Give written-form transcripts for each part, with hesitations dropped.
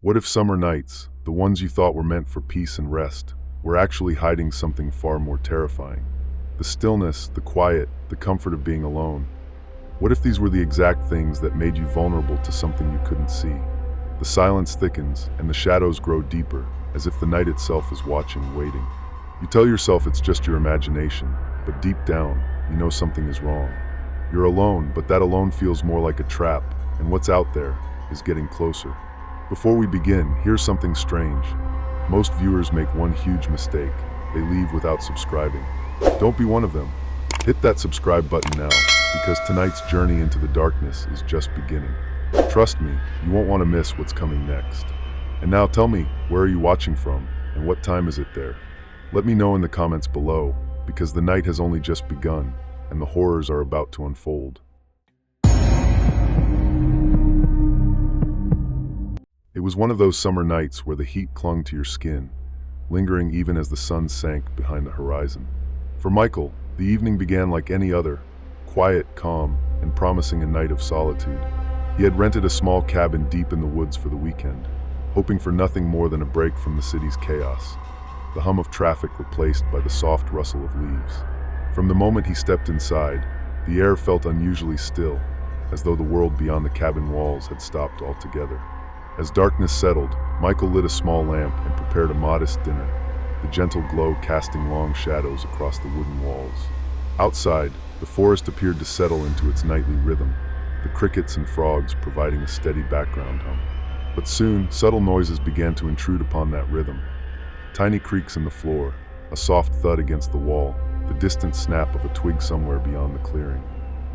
What if summer nights, the ones you thought were meant for peace and rest, were actually hiding something far more terrifying? The stillness, the quiet, the comfort of being alone. What if these were the exact things that made you vulnerable to something you couldn't see? The silence thickens, and the shadows grow deeper, as if the night itself is watching, waiting. You tell yourself it's just your imagination, but deep down, you know something is wrong. You're alone, but that alone feels more like a trap, and what's out there is getting closer. Before we begin, here's something strange. Most viewers make one huge mistake. They leave without subscribing. Don't be one of them. Hit that subscribe button now, because tonight's journey into the darkness is just beginning. Trust me, you won't want to miss what's coming next. And now tell me, where are you watching from, and what time is it there? Let me know in the comments below, because the night has only just begun, and the horrors are about to unfold. It was one of those summer nights where the heat clung to your skin, lingering even as the sun sank behind the horizon. For Michael, the evening began like any other, quiet, calm, and promising a night of solitude. He had rented a small cabin deep in the woods for the weekend, hoping for nothing more than a break from the city's chaos, the hum of traffic replaced by the soft rustle of leaves. From the moment he stepped inside, the air felt unusually still, as though the world beyond the cabin walls had stopped altogether. As darkness settled, Michael lit a small lamp and prepared a modest dinner, the gentle glow casting long shadows across the wooden walls. Outside, the forest appeared to settle into its nightly rhythm, the crickets and frogs providing a steady background hum. But soon, subtle noises began to intrude upon that rhythm. Tiny creaks in the floor, a soft thud against the wall, the distant snap of a twig somewhere beyond the clearing.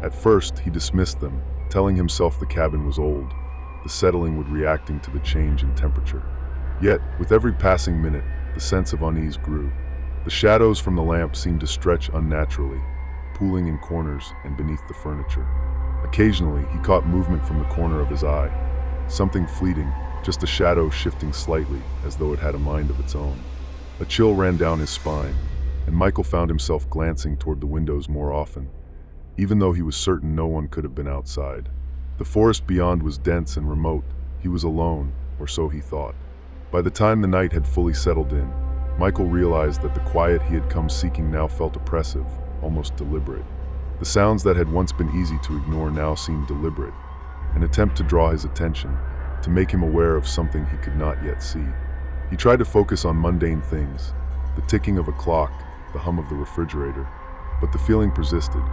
At first, he dismissed them, telling himself the cabin was old, the settling would reacting to the change in temperature. Yet, with every passing minute, the sense of unease grew. The shadows from the lamp seemed to stretch unnaturally, pooling in corners and beneath the furniture. Occasionally, he caught movement from the corner of his eye, something fleeting, just a shadow shifting slightly as though it had a mind of its own. A chill ran down his spine, and Michael found himself glancing toward the windows more often, even though he was certain no one could have been outside. The forest beyond was dense and remote. He was alone, or so he thought. By the time the night had fully settled in, Michael realized that the quiet he had come seeking now felt oppressive, almost deliberate. The sounds that had once been easy to ignore now seemed deliberate, an attempt to draw his attention, to make him aware of something he could not yet see. He tried to focus on mundane things, the ticking of a clock, the hum of the refrigerator, but the feeling persisted.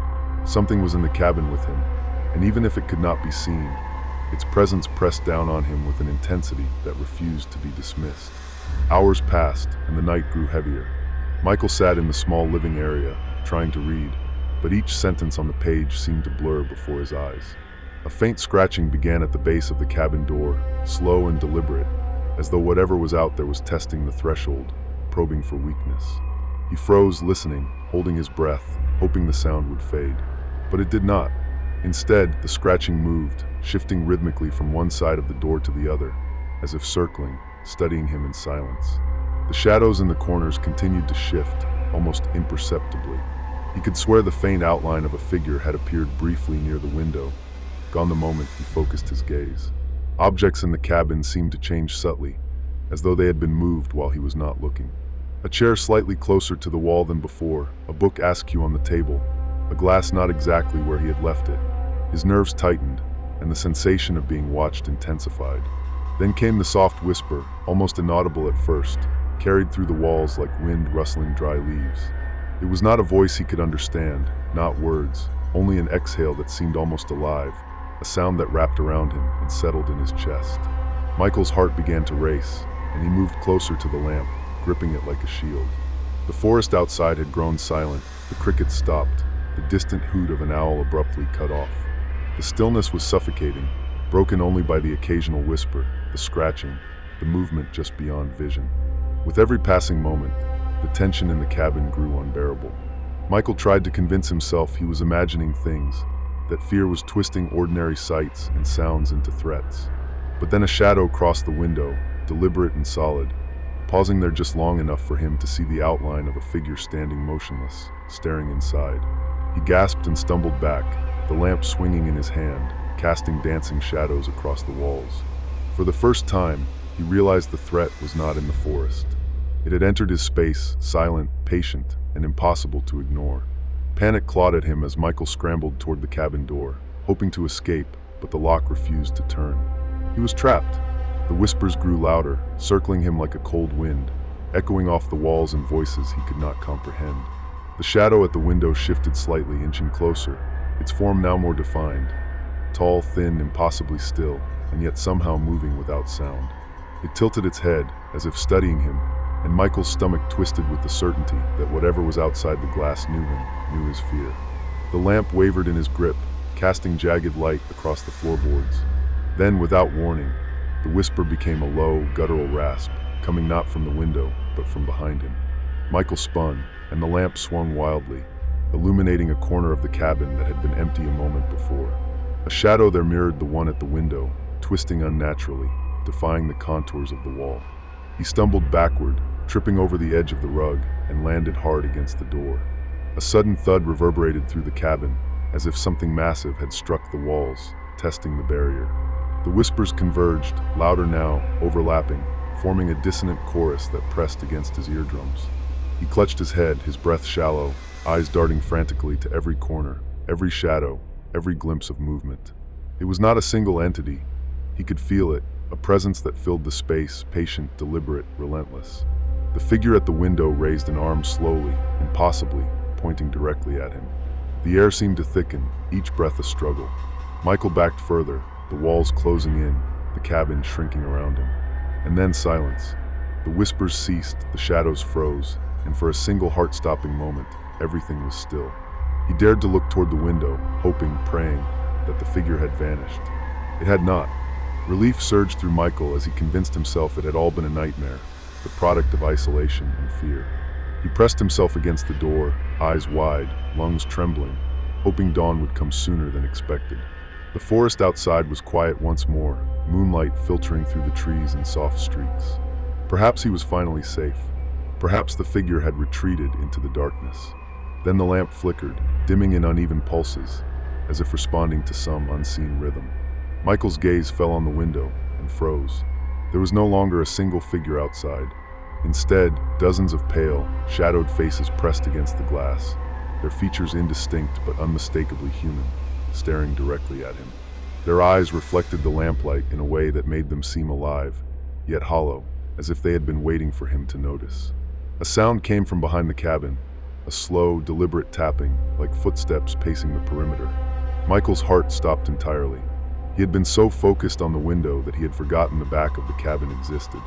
Something was in the cabin with him, and even if it could not be seen, its presence pressed down on him with an intensity that refused to be dismissed. Hours passed, and the night grew heavier. Michael sat in the small living area, trying to read, but each sentence on the page seemed to blur before his eyes. A faint scratching began at the base of the cabin door, slow and deliberate, as though whatever was out there was testing the threshold, probing for weakness. He froze, listening, holding his breath, hoping the sound would fade. But it did not. Instead, the scratching moved, shifting rhythmically from one side of the door to the other, as if circling, studying him in silence. The shadows in the corners continued to shift, almost imperceptibly. He could swear the faint outline of a figure had appeared briefly near the window, gone the moment he focused his gaze. Objects in the cabin seemed to change subtly, as though they had been moved while he was not looking. A chair slightly closer to the wall than before, a book askew on the table, a glass not exactly where he had left it. His nerves tightened, and the sensation of being watched intensified. Then came the soft whisper, almost inaudible at first, carried through the walls like wind rustling dry leaves. It was not a voice he could understand, not words, only an exhale that seemed almost alive, a sound that wrapped around him and settled in his chest. Michael's heart began to race, and he moved closer to the lamp, gripping it like a shield. The forest outside had grown silent, the crickets stopped, the distant hoot of an owl abruptly cut off. The stillness was suffocating, broken only by the occasional whisper, the scratching, the movement just beyond vision. With every passing moment, the tension in the cabin grew unbearable. Michael tried to convince himself he was imagining things, that fear was twisting ordinary sights and sounds into threats. But then a shadow crossed the window, deliberate and solid, pausing there just long enough for him to see the outline of a figure standing motionless, staring inside. He gasped and stumbled back, the lamp swinging in his hand, casting dancing shadows across the walls. For the first time, he realized the threat was not in the forest. It had entered his space, silent, patient, and impossible to ignore. Panic clawed at him as Michael scrambled toward the cabin door, hoping to escape, but the lock refused to turn. He was trapped. The whispers grew louder, circling him like a cold wind, echoing off the walls in voices he could not comprehend. The shadow at the window shifted slightly, inching closer, its form now more defined. Tall, thin, impossibly still, and yet somehow moving without sound. It tilted its head, as if studying him, and Michael's stomach twisted with the certainty that whatever was outside the glass knew him, knew his fear. The lamp wavered in his grip, casting jagged light across the floorboards. Then, without warning, the whisper became a low, guttural rasp, coming not from the window, but from behind him. Michael spun, and the lamp swung wildly, illuminating a corner of the cabin that had been empty a moment before. A shadow there mirrored the one at the window, twisting unnaturally, defying the contours of the wall. He stumbled backward, tripping over the edge of the rug, and landed hard against the door. A sudden thud reverberated through the cabin, as if something massive had struck the walls, testing the barrier. The whispers converged, louder now, overlapping, forming a dissonant chorus that pressed against his eardrums. He clutched his head, his breath shallow, eyes darting frantically to every corner, every shadow, every glimpse of movement. It was not a single entity. He could feel it, a presence that filled the space, patient, deliberate, relentless. The figure at the window raised an arm slowly, impossibly, pointing directly at him. The air seemed to thicken, each breath a struggle. Michael backed further, the walls closing in, the cabin shrinking around him. And then silence. The whispers ceased, the shadows froze, and for a single heart-stopping moment, everything was still. He dared to look toward the window, hoping, praying, that the figure had vanished. It had not. Relief surged through Michael as he convinced himself it had all been a nightmare, the product of isolation and fear. He pressed himself against the door, eyes wide, lungs trembling, hoping dawn would come sooner than expected. The forest outside was quiet once more, moonlight filtering through the trees in soft streaks. Perhaps he was finally safe. Perhaps the figure had retreated into the darkness. Then the lamp flickered, dimming in uneven pulses, as if responding to some unseen rhythm. Michael's gaze fell on the window and froze. There was no longer a single figure outside. Instead, dozens of pale, shadowed faces pressed against the glass, their features indistinct but unmistakably human, staring directly at him. Their eyes reflected the lamplight in a way that made them seem alive, yet hollow, as if they had been waiting for him to notice. A sound came from behind the cabin, a slow, deliberate tapping, like footsteps pacing the perimeter. Michael's heart stopped entirely. He had been so focused on the window that he had forgotten the back of the cabin existed.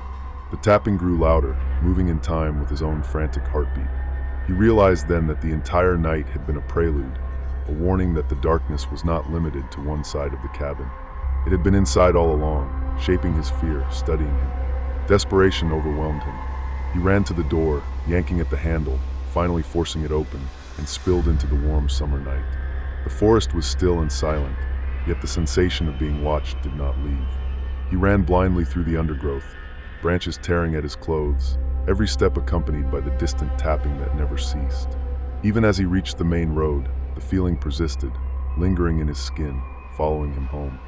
The tapping grew louder, moving in time with his own frantic heartbeat. He realized then that the entire night had been a prelude, a warning that the darkness was not limited to one side of the cabin. It had been inside all along, shaping his fear, studying him. Desperation overwhelmed him. He ran to the door, yanking at the handle, finally forcing it open, and spilled into the warm summer night. The forest was still and silent, yet the sensation of being watched did not leave. He ran blindly through the undergrowth, branches tearing at his clothes, every step accompanied by the distant tapping that never ceased. Even as he reached the main road, the feeling persisted, lingering in his skin, following him home.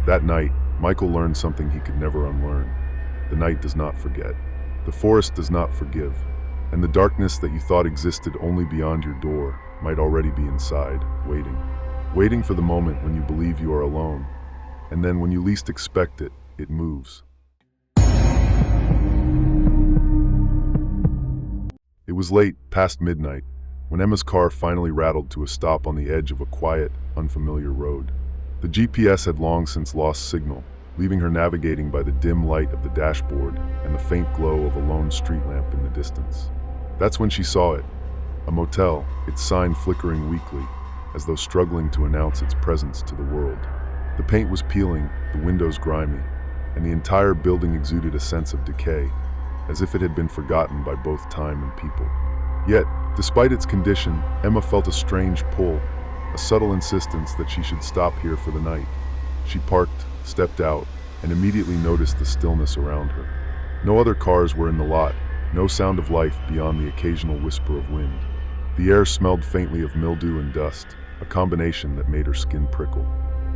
That night, Michael learned something he could never unlearn. The night does not forget. The forest does not forgive. And the darkness that you thought existed only beyond your door might already be inside, waiting. Waiting for the moment when you believe you are alone. And then when you least expect it, it moves. It was late, past midnight, when Emma's car finally rattled to a stop on the edge of a quiet, unfamiliar road. The GPS had long since lost signal, leaving her navigating by the dim light of the dashboard and the faint glow of a lone street lamp in the distance. That's when she saw it, a motel, its sign flickering weakly, as though struggling to announce its presence to the world. The paint was peeling, the windows grimy, and the entire building exuded a sense of decay, as if it had been forgotten by both time and people. Yet, despite its condition, Emma felt a strange pull, a subtle insistence that she should stop here for the night. She parked, stepped out, and immediately noticed the stillness around her. No other cars were in the lot, no sound of life beyond the occasional whisper of wind. The air smelled faintly of mildew and dust, a combination that made her skin prickle.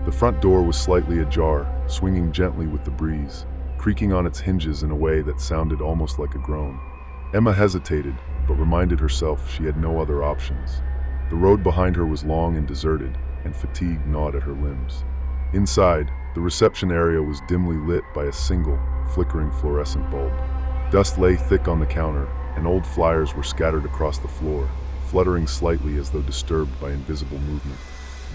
The front door was slightly ajar, swinging gently with the breeze, creaking on its hinges in a way that sounded almost like a groan. Emma hesitated, but reminded herself she had no other options. The road behind her was long and deserted, and fatigue gnawed at her limbs. Inside, the reception area was dimly lit by a single, flickering fluorescent bulb. Dust lay thick on the counter, and old flyers were scattered across the floor, fluttering slightly as though disturbed by invisible movement.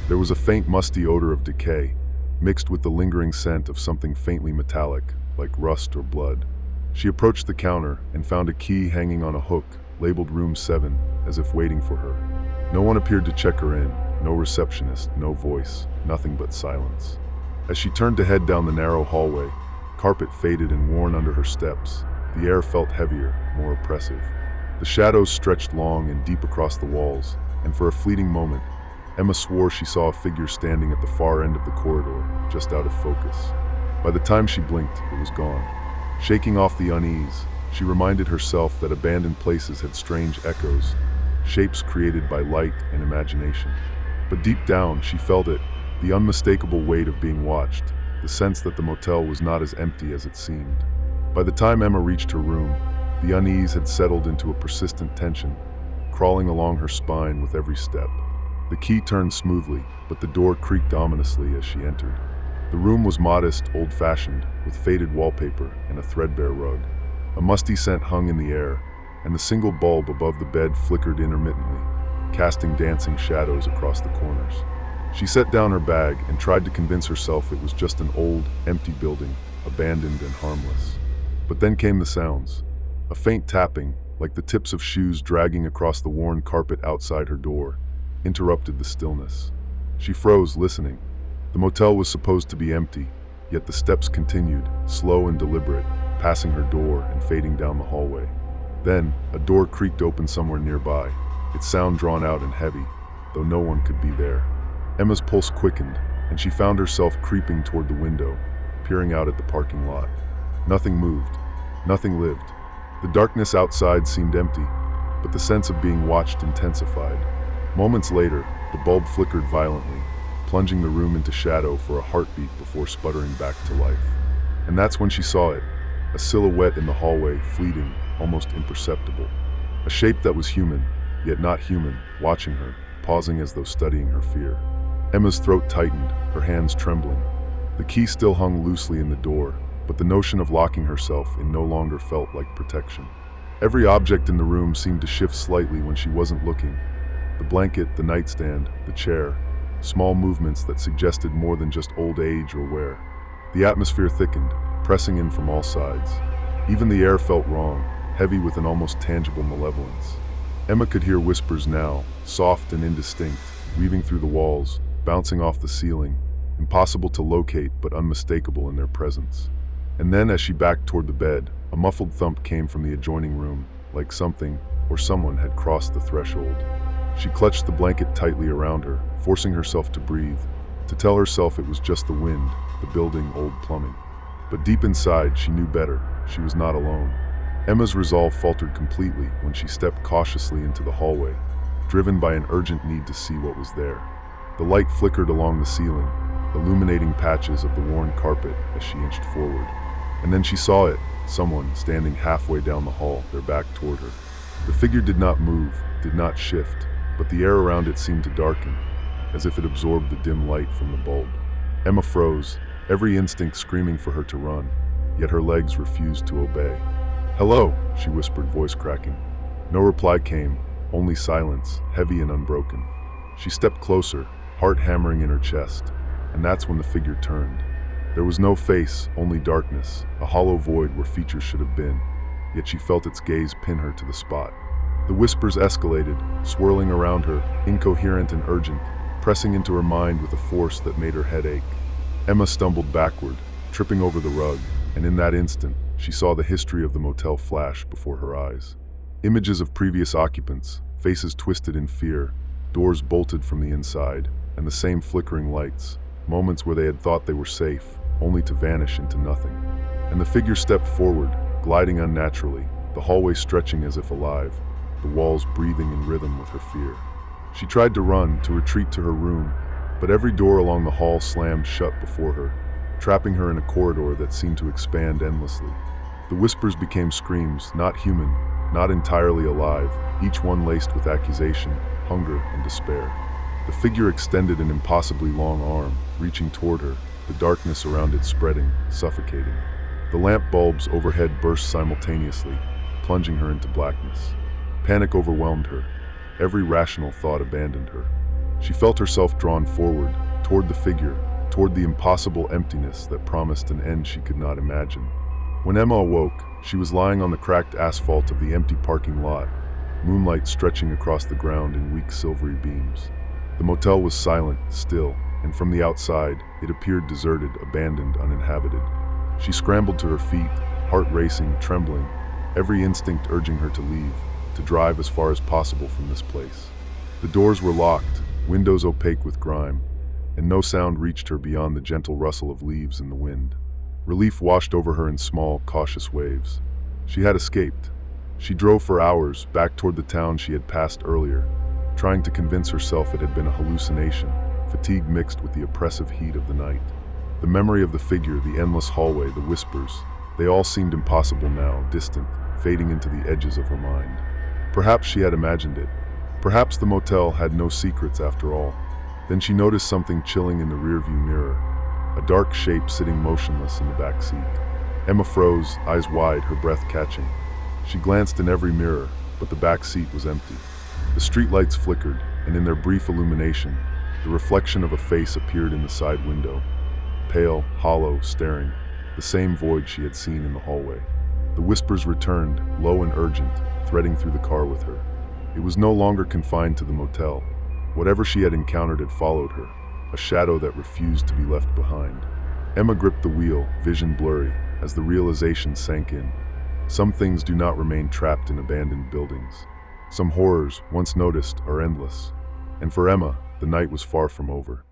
There was a faint musty odor of decay, mixed with the lingering scent of something faintly metallic, like rust or blood. She approached the counter and found a key hanging on a hook, labeled Room 7, as if waiting for her. No one appeared to check her in, no receptionist, no voice, nothing but silence. As she turned to head down the narrow hallway, carpet faded and worn under her steps. The air felt heavier, more oppressive. The shadows stretched long and deep across the walls, and for a fleeting moment, Emma swore she saw a figure standing at the far end of the corridor, just out of focus. By the time she blinked, it was gone. Shaking off the unease, she reminded herself that abandoned places had strange echoes, shapes created by light and imagination. But deep down, she felt it, the unmistakable weight of being watched, the sense that the motel was not as empty as it seemed. By the time Emma reached her room, the unease had settled into a persistent tension, crawling along her spine with every step. The key turned smoothly, but the door creaked ominously as she entered. The room was modest, old-fashioned, with faded wallpaper and a threadbare rug. A musty scent hung in the air, and the single bulb above the bed flickered intermittently, casting dancing shadows across the corners. She set down her bag and tried to convince herself it was just an old, empty building, abandoned and harmless. But then came the sounds. A faint tapping, like the tips of shoes dragging across the worn carpet outside her door, interrupted the stillness. She froze, listening. The motel was supposed to be empty, yet the steps continued, slow and deliberate, passing her door and fading down the hallway. Then, a door creaked open somewhere nearby, its sound drawn out and heavy, though no one could be there. Emma's pulse quickened, and she found herself creeping toward the window, peering out at the parking lot. Nothing moved. Nothing lived. The darkness outside seemed empty, but the sense of being watched intensified. Moments later, the bulb flickered violently, plunging the room into shadow for a heartbeat before sputtering back to life. And that's when she saw it, a silhouette in the hallway, fleeting, almost imperceptible. A shape that was human, yet not human, watching her, pausing as though studying her fear. Emma's throat tightened, her hands trembling. The key still hung loosely in the door, but the notion of locking herself in no longer felt like protection. Every object in the room seemed to shift slightly when she wasn't looking. The blanket, the nightstand, the chair, small movements that suggested more than just old age or wear. The atmosphere thickened, pressing in from all sides. Even the air felt wrong, heavy with an almost tangible malevolence. Emma could hear whispers now, soft and indistinct, weaving through the walls, bouncing off the ceiling, impossible to locate but unmistakable in their presence. And then, as she backed toward the bed, a muffled thump came from the adjoining room, like something or someone had crossed the threshold. She clutched the blanket tightly around her, forcing herself to breathe, to tell herself it was just the wind, the building, old plumbing. But deep inside, she knew better. She was not alone. Emma's resolve faltered completely when she stepped cautiously into the hallway, driven by an urgent need to see what was there. The light flickered along the ceiling, illuminating patches of the worn carpet as she inched forward. And then she saw it, someone standing halfway down the hall, their back toward her. The figure did not move, did not shift, but the air around it seemed to darken, as if it absorbed the dim light from the bulb. Emma froze, every instinct screaming for her to run, yet her legs refused to obey. "Hello," she whispered, voice cracking. No reply came, only silence, heavy and unbroken. She stepped closer, heart hammering in her chest, and that's when the figure turned. There was no face, only darkness, a hollow void where features should have been, yet she felt its gaze pin her to the spot. The whispers escalated, swirling around her, incoherent and urgent, pressing into her mind with a force that made her head ache. Emma stumbled backward, tripping over the rug, and in that instant, she saw the history of the motel flash before her eyes. Images of previous occupants, faces twisted in fear, doors bolted from the inside, and the same flickering lights, moments where they had thought they were safe, only to vanish into nothing. And the figure stepped forward, gliding unnaturally, the hallway stretching as if alive, the walls breathing in rhythm with her fear. She tried to run, to retreat to her room, but every door along the hall slammed shut before her, trapping her in a corridor that seemed to expand endlessly. The whispers became screams, not human, not entirely alive, each one laced with accusation, hunger, and despair. The figure extended an impossibly long arm, reaching toward her, the darkness around it spreading, suffocating. The lamp bulbs overhead burst simultaneously, plunging her into blackness. Panic overwhelmed her. Every rational thought abandoned her. She felt herself drawn forward, toward the figure, toward the impossible emptiness that promised an end she could not imagine. When Emma awoke, she was lying on the cracked asphalt of the empty parking lot, moonlight stretching across the ground in weak silvery beams. The motel was silent, still, and from the outside, it appeared deserted, abandoned, uninhabited. She scrambled to her feet, heart racing, trembling, every instinct urging her to leave, to drive as far as possible from this place. The doors were locked, windows opaque with grime, and no sound reached her beyond the gentle rustle of leaves in the wind. Relief washed over her in small, cautious waves. She had escaped. She drove for hours back toward the town she had passed earlier, trying to convince herself it had been a hallucination, fatigue mixed with the oppressive heat of the night. The memory of the figure, the endless hallway, the whispers, they all seemed impossible now, distant, fading into the edges of her mind. Perhaps she had imagined it. Perhaps the motel had no secrets after all. Then she noticed something chilling in the rearview mirror, a dark shape sitting motionless in the back seat. Emma froze, eyes wide, her breath catching. She glanced in every mirror, but the back seat was empty. The streetlights flickered, and in their brief illumination, the reflection of a face appeared in the side window. Pale, hollow, staring, the same void she had seen in the hallway. The whispers returned, low and urgent, threading through the car with her. It was no longer confined to the motel. Whatever she had encountered had followed her, a shadow that refused to be left behind. Emma gripped the wheel, vision blurry, as the realization sank in. Some things do not remain trapped in abandoned buildings. Some horrors, once noticed, are endless. And for Emma, the night was far from over.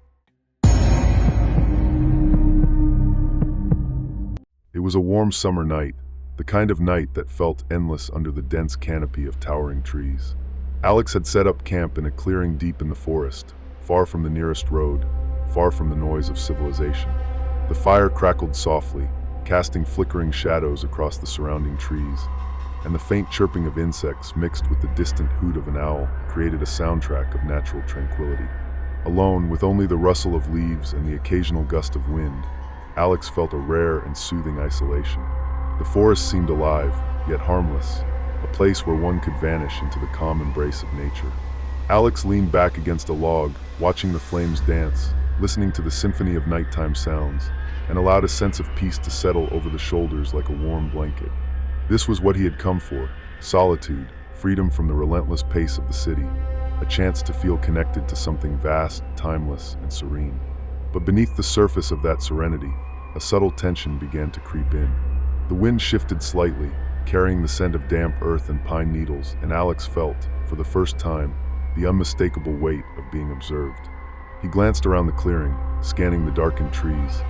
It was a warm summer night, the kind of night that felt endless under the dense canopy of towering trees. Alex had set up camp in a clearing deep in the forest, far from the nearest road, far from the noise of civilization. The fire crackled softly, casting flickering shadows across the surrounding trees, and the faint chirping of insects mixed with the distant hoot of an owl created a soundtrack of natural tranquility. Alone, with only the rustle of leaves and the occasional gust of wind, Alex felt a rare and soothing isolation. The forest seemed alive, yet harmless, a place where one could vanish into the calm embrace of nature. Alex leaned back against a log, watching the flames dance, listening to the symphony of nighttime sounds, and allowed a sense of peace to settle over the shoulders like a warm blanket. This was what he had come for: solitude, freedom from the relentless pace of the city, a chance to feel connected to something vast, timeless, and serene. But beneath the surface of that serenity, a subtle tension began to creep in. The wind shifted slightly, carrying the scent of damp earth and pine needles, and Alex felt, for the first time, the unmistakable weight of being observed. He glanced around the clearing, scanning the darkened trees,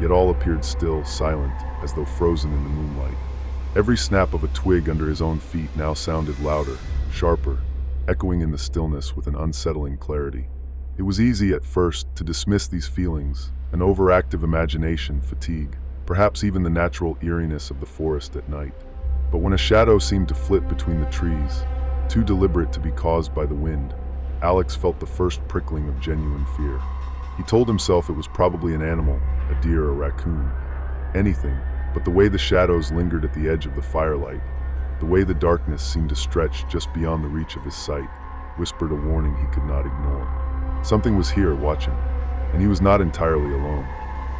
yet all appeared still, silent, as though frozen in the moonlight. Every snap of a twig under his own feet now sounded louder, sharper, echoing in the stillness with an unsettling clarity. It was easy at first to dismiss these feelings, an overactive imagination, fatigue, perhaps even the natural eeriness of the forest at night. But when a shadow seemed to flit between the trees, too deliberate to be caused by the wind, Alex felt the first prickling of genuine fear. He told himself it was probably an animal, a deer, a raccoon, anything, but the way the shadows lingered at the edge of the firelight, the way the darkness seemed to stretch just beyond the reach of his sight, whispered a warning he could not ignore. Something was here, watching, and he was not entirely alone.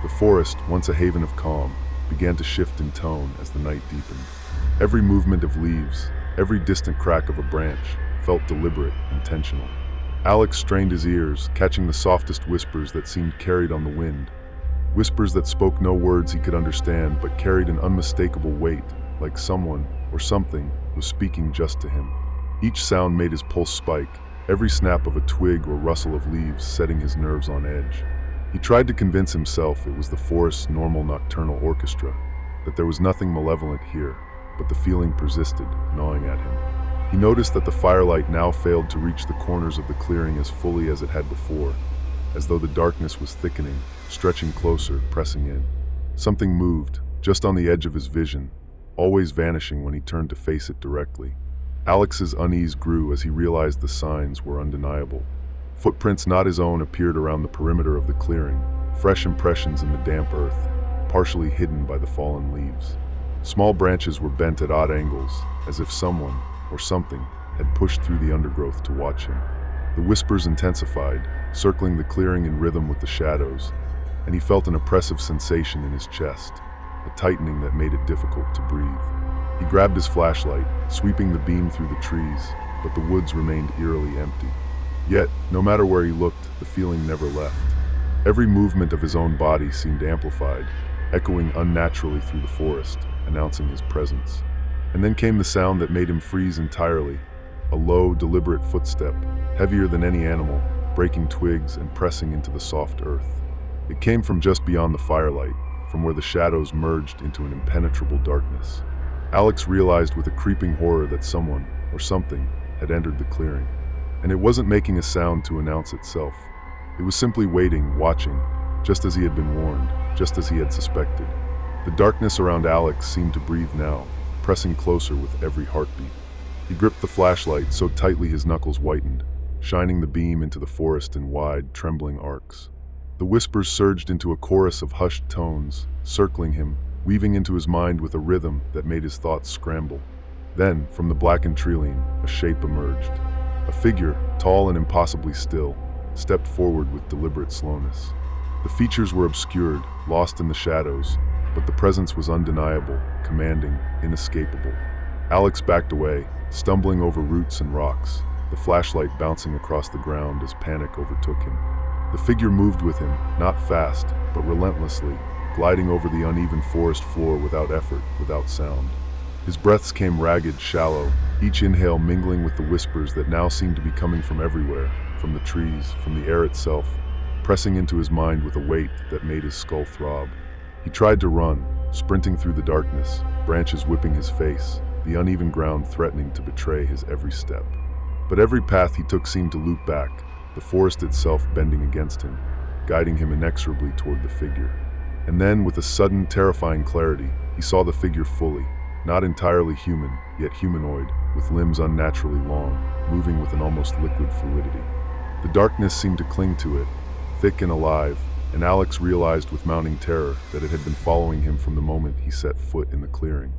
The forest, once a haven of calm, began to shift in tone as the night deepened. Every movement of leaves, every distant crack of a branch, felt deliberate, intentional. Alex strained his ears, catching the softest whispers that seemed carried on the wind. Whispers that spoke no words he could understand, but carried an unmistakable weight, like someone, or something, was speaking just to him. Each sound made his pulse spike, every snap of a twig or rustle of leaves setting his nerves on edge. He tried to convince himself it was the forest's normal nocturnal orchestra, that there was nothing malevolent here, but the feeling persisted, gnawing at him. He noticed that the firelight now failed to reach the corners of the clearing as fully as it had before, as though the darkness was thickening, stretching closer, pressing in. Something moved, just on the edge of his vision, always vanishing when he turned to face it directly. Alex's unease grew as he realized the signs were undeniable. Footprints not his own appeared around the perimeter of the clearing, fresh impressions in the damp earth, partially hidden by the fallen leaves. Small branches were bent at odd angles, as if someone, or something, had pushed through the undergrowth to watch him. The whispers intensified, circling the clearing in rhythm with the shadows, and he felt an oppressive sensation in his chest, a tightening that made it difficult to breathe. He grabbed his flashlight, sweeping the beam through the trees, but the woods remained eerily empty. Yet, no matter where he looked, the feeling never left. Every movement of his own body seemed amplified, echoing unnaturally through the forest, announcing his presence. And then came the sound that made him freeze entirely, a low, deliberate footstep, heavier than any animal, breaking twigs and pressing into the soft earth. It came from just beyond the firelight, from where the shadows merged into an impenetrable darkness. Alex realized with a creeping horror that someone, or something, had entered the clearing. And it wasn't making a sound to announce itself. It was simply waiting, watching, just as he had been warned, just as he had suspected. The darkness around Alex seemed to breathe now, pressing closer with every heartbeat. He gripped the flashlight so tightly his knuckles whitened, shining the beam into the forest in wide, trembling arcs. The whispers surged into a chorus of hushed tones, circling him, weaving into his mind with a rhythm that made his thoughts scramble. Then, from the blackened treeline, a shape emerged. A figure, tall and impossibly still, stepped forward with deliberate slowness. The features were obscured, lost in the shadows, but the presence was undeniable, commanding, inescapable. Alex backed away, stumbling over roots and rocks, the flashlight bouncing across the ground as panic overtook him. The figure moved with him, not fast, but relentlessly, gliding over the uneven forest floor without effort, without sound. His breaths came ragged, shallow, each inhale mingling with the whispers that now seemed to be coming from everywhere, from the trees, from the air itself, pressing into his mind with a weight that made his skull throb. He tried to run, sprinting through the darkness, branches whipping his face, the uneven ground threatening to betray his every step. But every path he took seemed to loop back, the forest itself bending against him, guiding him inexorably toward the figure. And then, with a sudden, terrifying clarity, he saw the figure fully, not entirely human, yet humanoid, with limbs unnaturally long, moving with an almost liquid fluidity. The darkness seemed to cling to it, thick and alive, and Alex realized with mounting terror that it had been following him from the moment he set foot in the clearing.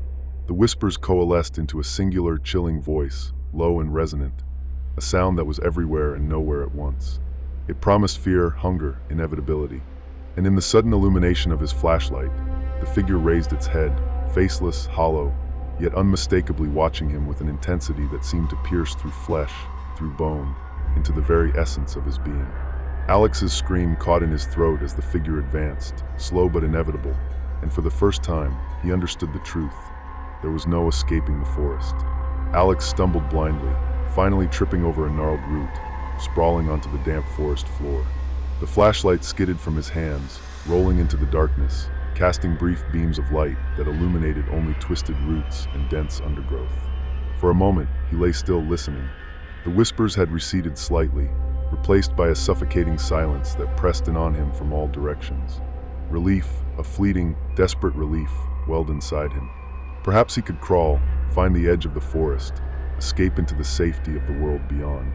The whispers coalesced into a singular, chilling voice, low and resonant, a sound that was everywhere and nowhere at once. It promised fear, hunger, inevitability. And in the sudden illumination of his flashlight, the figure raised its head, faceless, hollow, yet unmistakably watching him with an intensity that seemed to pierce through flesh, through bone, into the very essence of his being. Alex's scream caught in his throat as the figure advanced, slow but inevitable, and for the first time, he understood the truth. There was no escaping the forest. Alex stumbled blindly, finally tripping over a gnarled root, sprawling onto the damp forest floor. The flashlight skidded from his hands, rolling into the darkness, casting brief beams of light that illuminated only twisted roots and dense undergrowth. For a moment, he lay still listening. The whispers had receded slightly, replaced by a suffocating silence that pressed in on him from all directions. Relief, a fleeting, desperate relief, welled inside him. Perhaps he could crawl, find the edge of the forest, escape into the safety of the world beyond.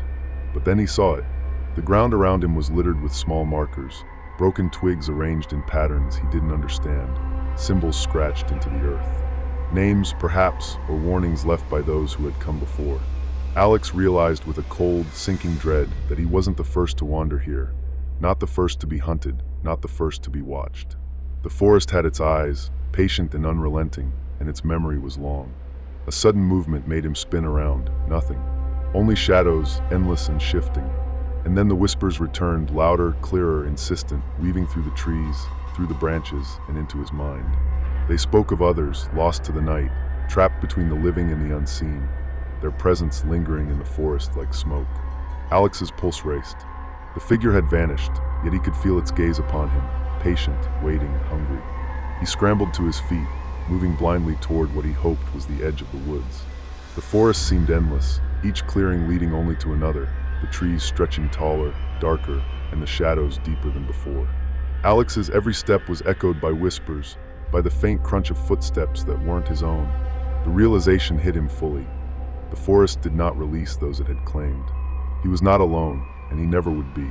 But then he saw it. The ground around him was littered with small markers, broken twigs arranged in patterns he didn't understand, symbols scratched into the earth. Names, perhaps, or warnings left by those who had come before. Alex realized with a cold, sinking dread that he wasn't the first to wander here, not the first to be hunted, not the first to be watched. The forest had its eyes, patient and unrelenting, and its memory was long. A sudden movement made him spin around, nothing. Only shadows, endless and shifting. And then the whispers returned, louder, clearer, insistent, weaving through the trees, through the branches, and into his mind. They spoke of others, lost to the night, trapped between the living and the unseen, their presence lingering in the forest like smoke. Alex's pulse raced. The figure had vanished, yet he could feel its gaze upon him, patient, waiting, hungry. He scrambled to his feet, moving blindly toward what he hoped was the edge of the woods. The forest seemed endless, each clearing leading only to another, the trees stretching taller, darker, and the shadows deeper than before. Alex's every step was echoed by whispers, by the faint crunch of footsteps that weren't his own. The realization hit him fully. The forest did not release those it had claimed. He was not alone, and he never would be.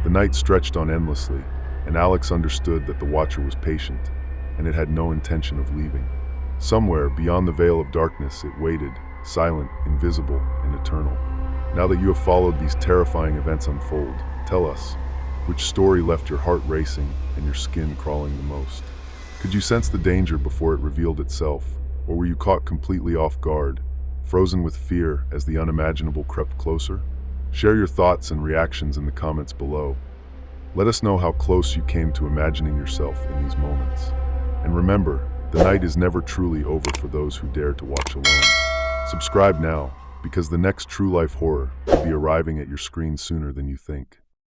The night stretched on endlessly, and Alex understood that the Watcher was patient, and it had no intention of leaving. Somewhere beyond the veil of darkness it waited, silent, invisible, and eternal. Now that you have followed these terrifying events unfold, tell us, which story left your heart racing and your skin crawling the most? Could you sense the danger before it revealed itself, or were you caught completely off guard, frozen with fear as the unimaginable crept closer? Share your thoughts and reactions in the comments below. Let us know how close you came to imagining yourself in these moments. And remember, the night is never truly over for those who dare to watch alone. Subscribe now, because the next true life horror will be arriving at your screen sooner than you think.